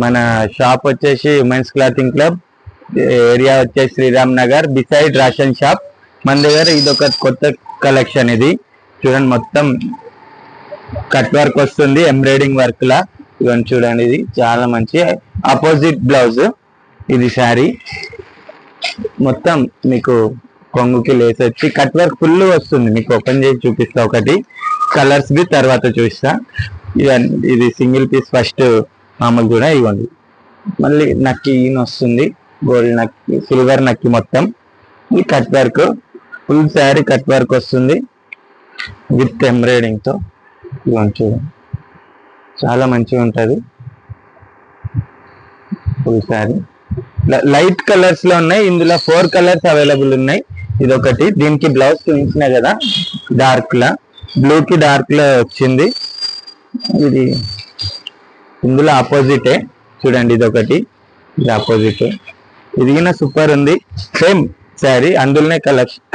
మన షాప్ వచ్చేసి women's clothing club, area వచ్చేసి Sriram Nagar beside ration shop. మన దగ్గర ఇది ఒక కొత్త కలెక్షన్. ఇది చూడండి, మొత్తం కట్ వర్క్ వస్తుంది, ఎంబ్రాయిడింగ్ వర్క్ లా. ఇవన్నీ చూడండి, ఇది చాలా మంచి ఆపోజిట్ బ్లౌజ్. ఇది శారీ మొత్తం మీకు కొంగుకి లేస్ వచ్చి కట్ వర్క్ ఫుల్ వస్తుంది. మీకు ఓపెన్ చేసి చూపిస్తా, ఒకటి కలర్స్ బి తర్వాత చూపిస్తా. ఇది సింగిల్ పీస్ ఫస్ట్ మామూలు కూడా ఇవ్వండి. మళ్ళీ నక్కి ఈయన వస్తుంది, గోల్డ్ నక్కి, సిల్వర్ నక్కి, మొత్తం ఈ cut work full sari cut work వస్తుంది విత్ ఎంబ్రాయిడింగ్ తో. ఇవ్వండి చూడండి, చాలా మంచిగా ఉంటుంది ఫుల్ శారీ. లైట్ కలర్స్ లో ఉన్నాయి, ఇందులో 4 కలర్స్ అవైలబుల్ ఉన్నాయి. ఇదొకటి, దీనికి బ్లౌజ్ చూపించినా కదా డార్క్ లా, బ్లూ కి డార్క్ లో వచ్చింది. ఇది ఇందులో ఆపోజిటే చూడండి, ఇదొకటి, ఇది ఆపోజిట్. ఇది సూపర్ ఉంది, సేమ్ శారీ అందులోనే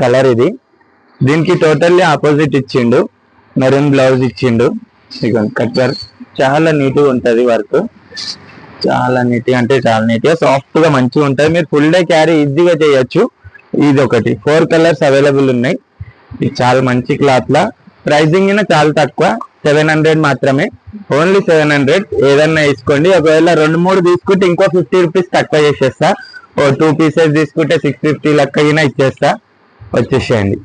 కలర్ ఇది. దీనికి టోటల్లీ ఆపోజిట్ ఇచ్చిండు, మెరూన్ బ్లౌజ్ ఇచ్చిండు. ఇదిగోండి కట్ వర్క్, చాలా నీట్గా ఉంటుంది వర్క్, చాలా నీట్గా అంటే చాలా నీట్గా, సాఫ్ట్ గా మంచిగా ఉంటుంది. మీరు ఫుల్ డే క్యారీ ఈజీగా చేయొచ్చు. ఇది ఒకటి, 4 కలర్స్ అవైలబుల్ ఉన్నాయి. ఇది చాలా మంచి క్లాత్ లా. ప్రైజింగ్ చాలా తక్కువ, 700 మాత్రమే, ఓన్లీ 700. ఏదన్నా తీసుకోండి. ఒకవేళ 2-3 తీసుకుంటే ఇంకో 50 రూపీస్ తక్కువ చేసేస్తా. 2 పీసెస్ తీసుకుంటే 650 లెక్క ఇచ్చేస్తా. వచ్చేసేయండి.